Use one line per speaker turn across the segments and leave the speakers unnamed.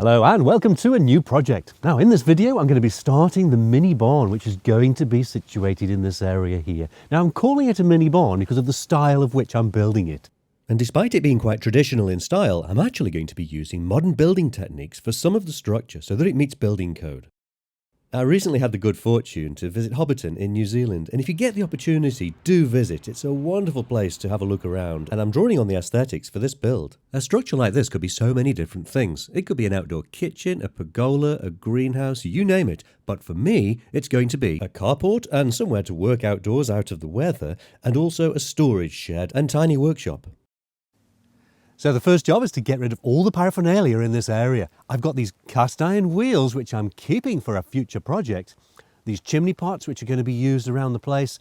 Hello and welcome to a new project. Now in this video I'm going to be starting the mini barn which is going to be situated in this area here. Now I'm calling it a mini barn because of the style of which I'm building it. And despite it being quite traditional in style, I'm actually going to be using modern building techniques for some of the structure so that it meets building code. I recently had the good fortune to visit Hobbiton in New Zealand, and if you get the opportunity, do visit. It's a wonderful place to have a look around, and I'm drawing on the aesthetics for this build. A structure like this could be so many different things. It could be an outdoor kitchen, a pergola, a greenhouse, you name it. But for me, it's going to be a carport and somewhere to work outdoors out of the weather, and also a storage shed and tiny workshop. So the first job is to get rid of all the paraphernalia in this area. I've got these cast iron wheels which I'm keeping for a future project. These chimney pots which are going to be used around the place.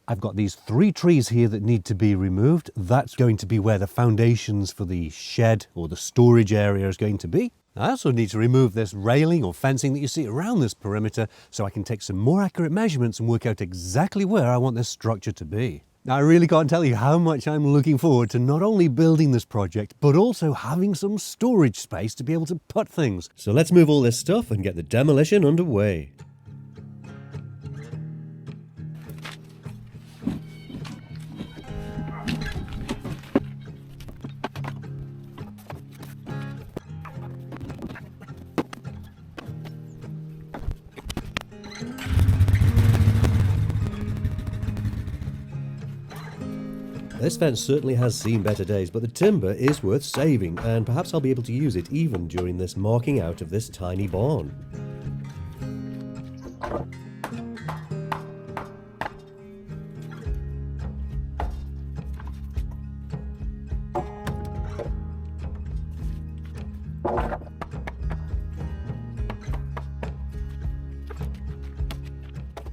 I've got these 3 trees here that need to be removed. That's going to be where the foundations for the shed or the storage area is going to be. I also need to remove this railing or fencing that you see around this perimeter so I can take some more accurate measurements and work out exactly where I want this structure to be. Now, I really can't tell you how much I'm looking forward to not only building this project, but also having some storage space to be able to put things. So let's move all this stuff and get the demolition underway. This fence certainly has seen better days, but the timber is worth saving, and perhaps I'll be able to use it even during this marking out of this tiny barn.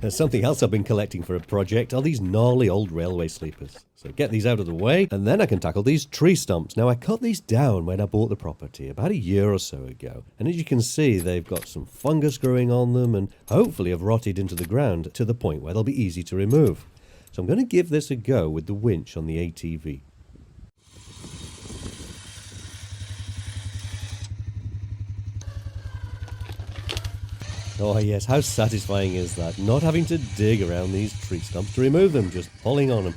Something else I've been collecting for a project are these gnarly old railway sleepers. So get these out of the way, and then I can tackle these tree stumps. Now I cut these down when I bought the property about a year or so ago, and as you can see they've got some fungus growing on them and hopefully have rotted into the ground to the point where they'll be easy to remove. So I'm going to give this a go with the winch on the ATV. Oh yes, how satisfying is that, not having to dig around these tree stumps to remove them, just pulling on them.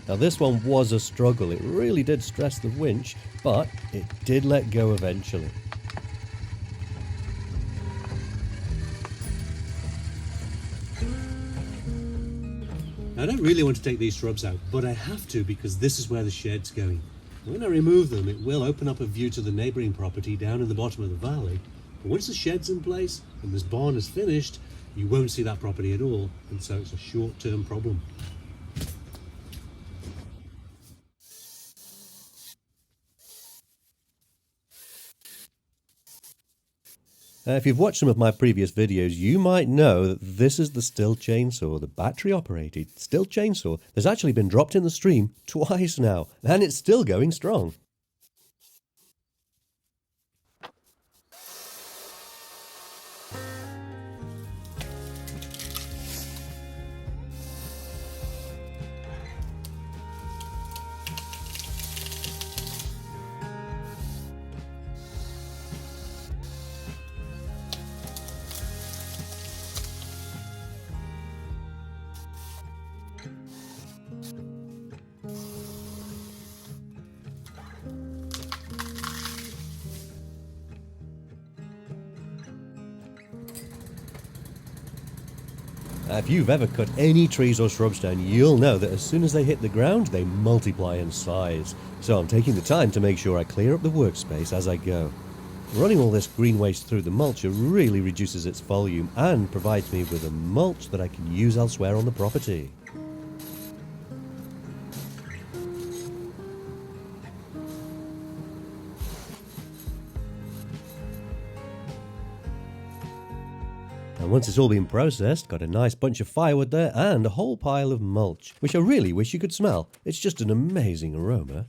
Now this one was a struggle, it really did stress the winch, but it did let go eventually. I don't really want to take these shrubs out, but I have to because this is where the shed's going. When I remove them, it will open up a view to the neighbouring property down in the bottom of the valley. But once the shed's in place and this barn is finished, you won't see that property at all, and so it's a short-term problem. If you've watched some of my previous videos, you might know that this is the Stihl chainsaw, the battery-operated Stihl chainsaw that's actually been dropped in the stream twice now, and it's still going strong. If you've ever cut any trees or shrubs down, you'll know that as soon as they hit the ground, they multiply in size. So I'm taking the time to make sure I clear up the workspace as I go. Running all this green waste through the mulcher really reduces its volume and provides me with a mulch that I can use elsewhere on the property. And once it's all been processed, got a nice bunch of firewood there and a whole pile of mulch, which I really wish you could smell. It's just an amazing aroma.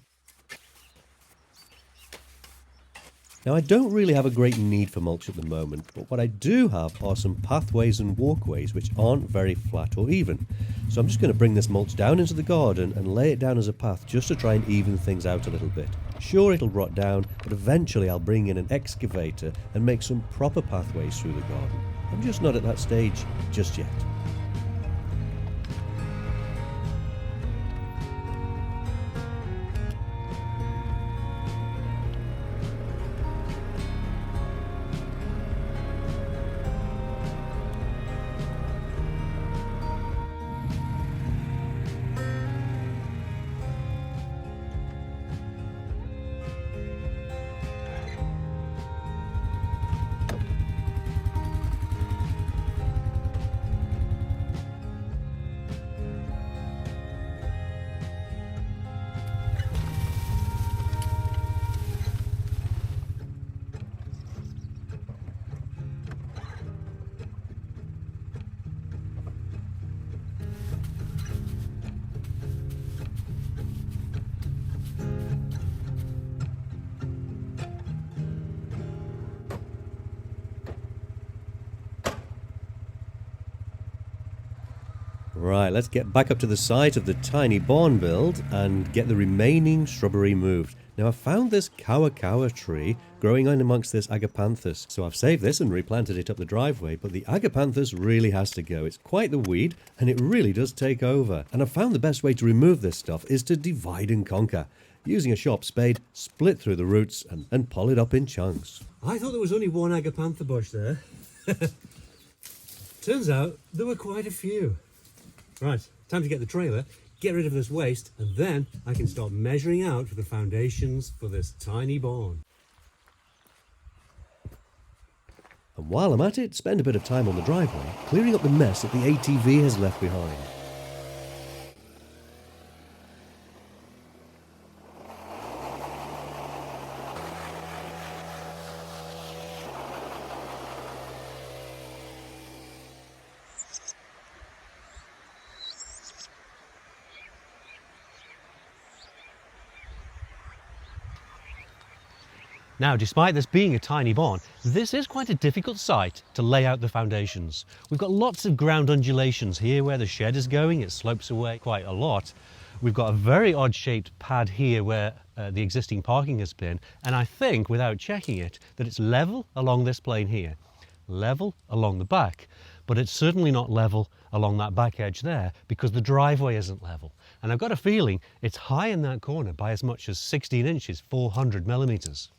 Now, I don't really have a great need for mulch at the moment, but what I do have are some pathways and walkways which aren't very flat or even. So I'm just going to bring this mulch down into the garden and lay it down as a path just to try and even things out a little bit. Sure, it'll rot down, but eventually I'll bring in an excavator and make some proper pathways through the garden. I'm just not at that stage just yet. Right, let's get back up to the site of the tiny barn build and get the remaining shrubbery moved. Now, I've found this kawa tree growing in amongst this agapanthus, so I've saved this and replanted it up the driveway, but the agapanthus really has to go. It's quite the weed, and it really does take over. And I've found the best way to remove this stuff is to divide and conquer. Using a sharp spade, split through the roots and pull it up in chunks. I thought there was only one agapantha bush there. Turns out there were quite a few. Right, time to get the trailer, get rid of this waste, and then I can start measuring out for the foundations for this tiny barn. And while I'm at it, spend a bit of time on the driveway, clearing up the mess that the ATV has left behind. Now, despite this being a tiny barn, this is quite a difficult site to lay out the foundations. We've got lots of ground undulations here where the shed is going. It slopes away quite a lot. We've got a very odd shaped pad here where the existing parking has been, and I think, without checking it, that it's level along this plane here, level along the back, but it's certainly not level along that back edge there because the driveway isn't level. And I've got a feeling it's high in that corner by as much as 16 inches, 400 millimeters.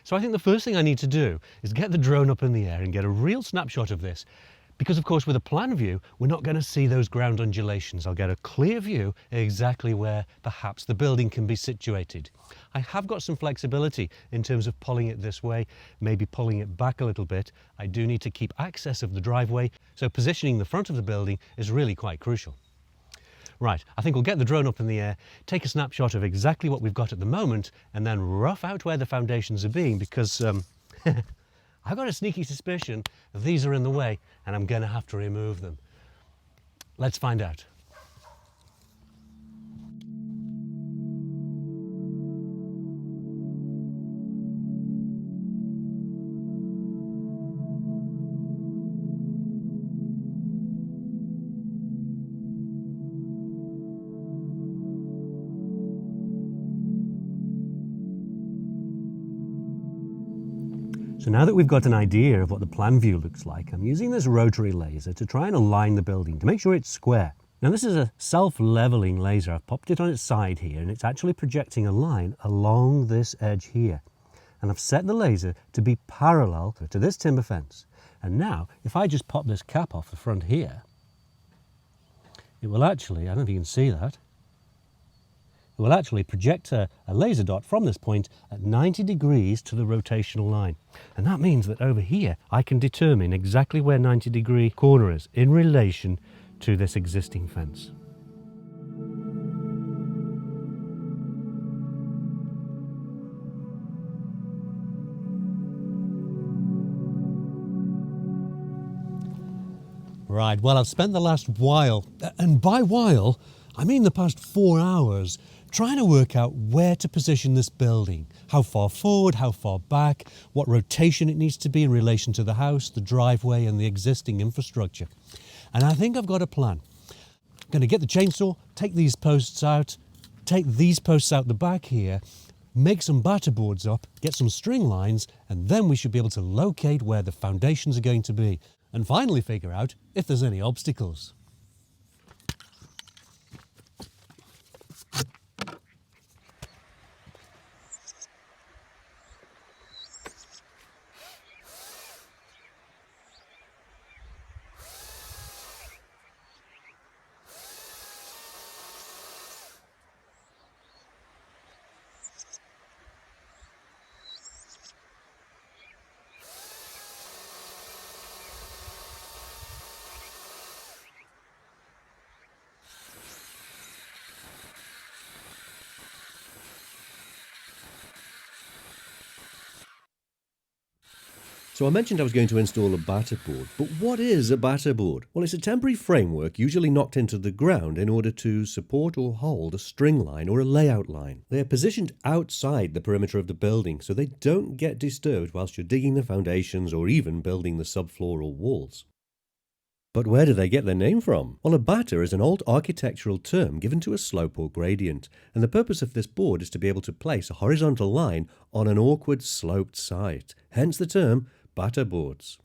So I think the first thing I need to do is get the drone up in the air and get a real snapshot of this, because of course with a plan view we're not going to see those ground undulations. I'll get a clear view exactly where perhaps the building can be situated. I have got some flexibility in terms of pulling it this way, maybe pulling it back a little bit. I do need to keep access of the driveway, so positioning the front of the building is really quite crucial. Right, I think we'll get the drone up in the air, take a snapshot of exactly what we've got at the moment, and then rough out where the foundations are being, because I've got a sneaky suspicion that these are in the way and I'm going to have to remove them. Let's find out. So now that we've got an idea of what the plan view looks like, I'm using this rotary laser to try and align the building to make sure it's square. Now this is a self-leveling laser. I've popped it on its side here and it's actually projecting a line along this edge here. And I've set the laser to be parallel to this timber fence. And now if I just pop this cap off the front here, it will actually, I don't know if you can see that, it will actually project a laser dot from this point at 90 degrees to the rotational line. And that means that over here, I can determine exactly where 90-degree corner is in relation to this existing fence. Right, well, I've spent the last while, and by while, I mean the past 4 hours, trying to work out where to position this building. How far forward, how far back, what rotation it needs to be in relation to the house, the driveway and the existing infrastructure. And I think I've got a plan. I'm going to get the chainsaw, take these posts out, take these posts out the back here, make some batter boards up, get some string lines, and then we should be able to locate where the foundations are going to be, and finally figure out if there's any obstacles. So I mentioned I was going to install a batter board, but what is a batter board? Well, it's a temporary framework usually knocked into the ground in order to support or hold a string line or a layout line. They are positioned outside the perimeter of the building so they don't get disturbed whilst you're digging the foundations or even building the subfloor or walls. But where do they get their name from? Well, a batter is an old architectural term given to a slope or gradient, and the purpose of this board is to be able to place a horizontal line on an awkward sloped site, hence the term batter boards.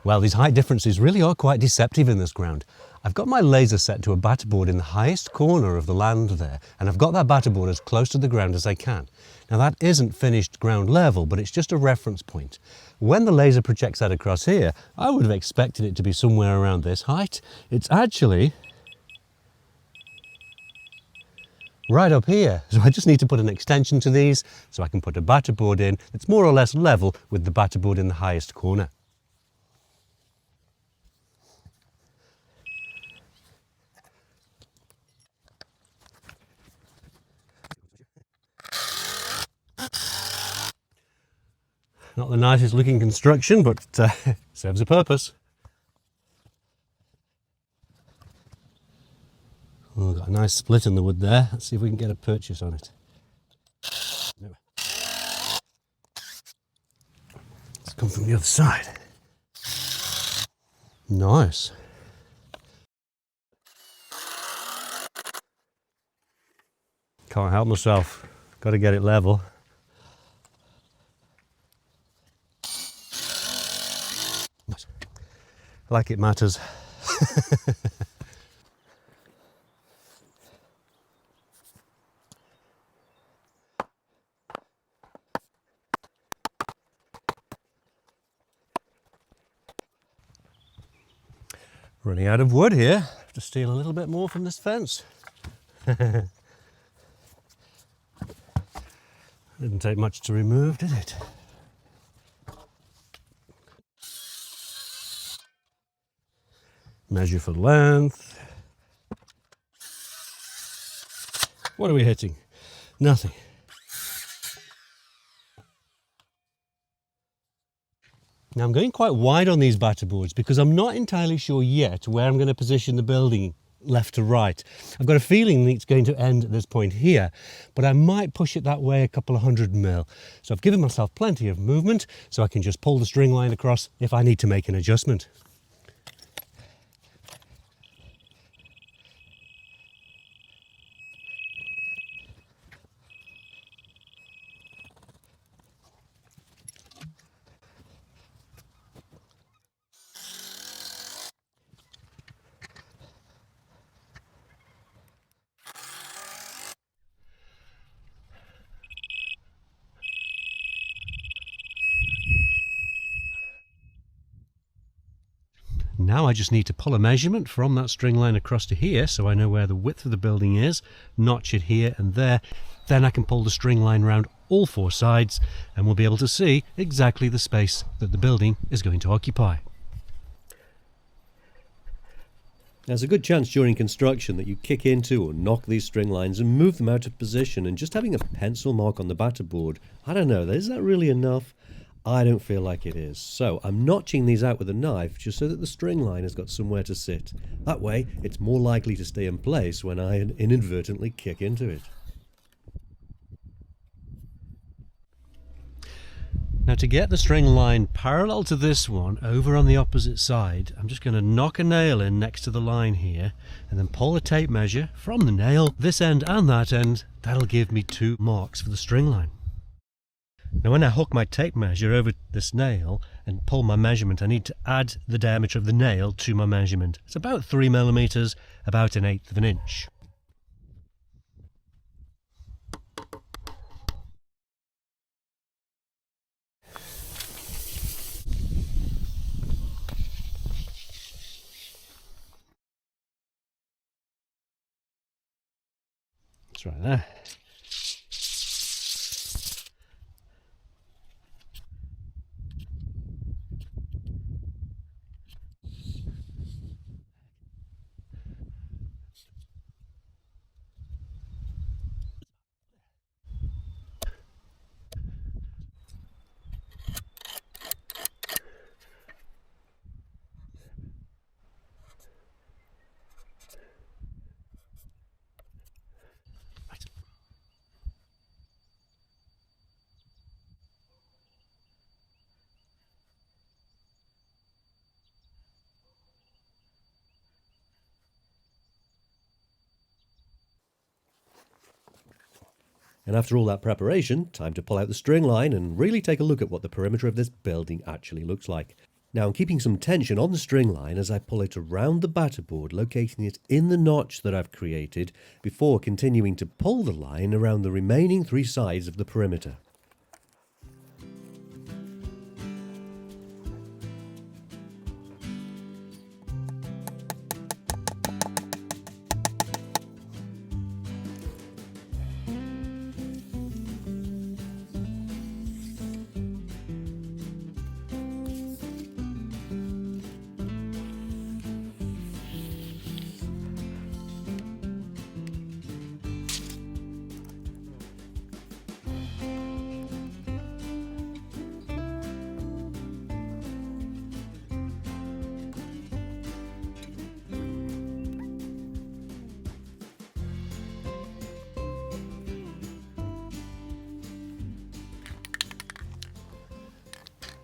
Well, these height differences really are quite deceptive in this ground. I've got my laser set to a batter board in the highest corner of the land there, and I've got that batter board as close to the ground as I can. Now that isn't finished ground level, but it's just a reference point. When the laser projects that across here, I would have expected it to be somewhere around this height. It's actually right up here. So I just need to put an extension to these so I can put a batter board in that's more or less level with the batter board in the highest corner. Not the nicest looking construction, but serves a purpose. Oh, got a nice split in the wood there. Let's see if we can get a purchase on it. No. Let's come from the other side. Nice. Can't help myself. Got to get it level. Like it matters. Running out of wood here. Have to steal a little bit more from this fence. Didn't take much to remove, did it? Measure for length. What are we hitting? Nothing. Now I'm going quite wide on these batter boards because I'm not entirely sure yet where I'm going to position the building left to right. I've got a feeling that it's going to end at this point here, but I might push it that way a couple of 100 mil. So I've given myself plenty of movement so I can just pull the string line across if I need to make an adjustment. Now I just need to pull a measurement from that string line across to here so I know where the width of the building is, notch it here and there. Then I can pull the string line around all four sides and we'll be able to see exactly the space that the building is going to occupy. There's a good chance during construction that you kick into or knock these string lines and move them out of position, and just having a pencil mark on the batter board, I don't know, is that really enough? I don't feel like it is. So I'm notching these out with a knife just so that the string line has got somewhere to sit. That way it's more likely to stay in place when I inadvertently kick into it. Now to get the string line parallel to this one over on the opposite side, I'm just going to knock a nail in next to the line here and then pull a tape measure from the nail, this end and that end. That'll give me 2 marks for the string line. Now when I hook my tape measure over this nail and pull my measurement, I need to add the diameter of the nail to my measurement. It's about 3 millimeters, about 1/8 of an inch. That's right there. And after all that preparation, time to pull out the string line and really take a look at what the perimeter of this building actually looks like. Now I'm keeping some tension on the string line as I pull it around the batter board, locating it in the notch that I've created, before continuing to pull the line around the remaining 3 sides of the perimeter.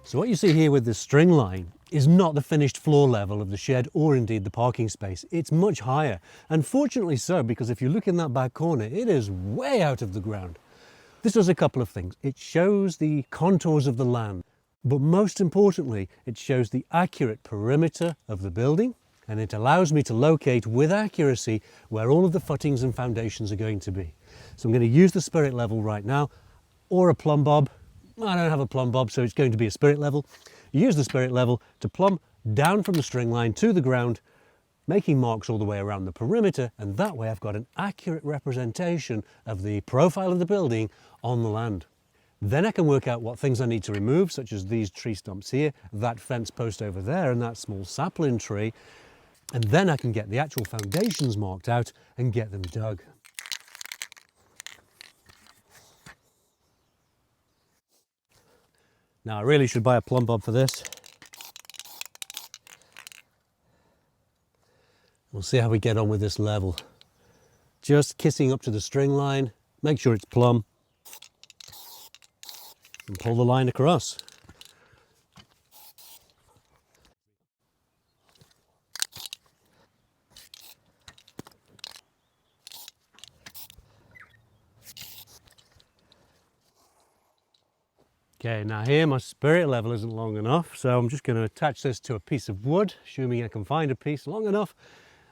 So what you see here with this string line is not the finished floor level of the shed or indeed the parking space. It's much higher, and fortunately so, because if you look in that back corner, it is way out of the ground. This does a couple of things. It shows the contours of the land, but most importantly, it shows the accurate perimeter of the building, and it allows me to locate with accuracy where all of the footings and foundations are going to be. So I'm going to use the spirit level right now, or a plumb bob. I don't have a plumb bob, so it's going to be a spirit level. You use the spirit level to plumb down from the string line to the ground, making marks all the way around the perimeter, and that way I've got an accurate representation of the profile of the building on the land. Then I can work out what things I need to remove, such as these tree stumps here, that fence post over there, and that small sapling tree. And then I can get the actual foundations marked out and get them dug. Now I really should buy a plumb bob for this. We'll see how we get on with this level. Just kissing up to the string line, make sure it's plumb, and pull the line across. Okay, now here my spirit level isn't long enough, so I'm just going to attach this to a piece of wood, assuming I can find a piece long enough,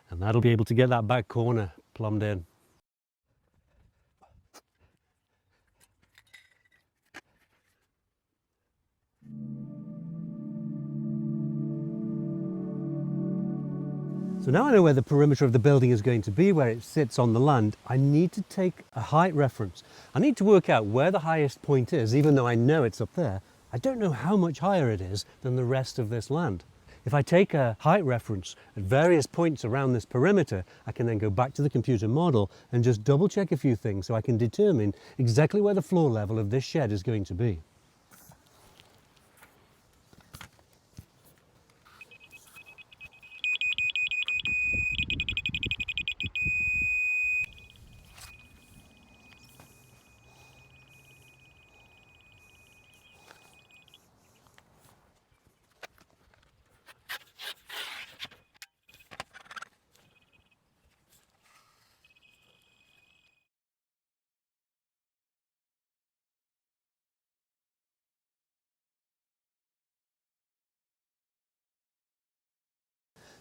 and that'll be able to get that back corner plumbed in. So now I know where the perimeter of the building is going to be, where it sits on the land. I need to take a height reference. I need to work out where the highest point is, even though I know it's up there. I don't know how much higher it is than the rest of this land. If I take a height reference at various points around this perimeter, I can then go back to the computer model and just double check a few things so I can determine exactly where the floor level of this shed is going to be.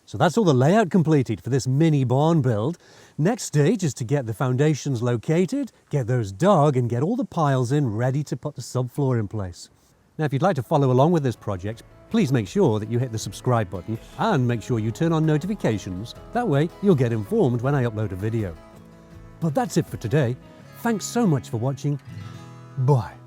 So that's all the layout completed for this mini barn build. Next stage is to get the foundations located, get those dug and get all the piles in ready to put the subfloor in place. Now if you'd like to follow along with this project, please make sure that you hit the subscribe button and make sure you turn on notifications. That way you'll get informed when I upload a video. But that's it for today. Thanks so much for watching. Bye.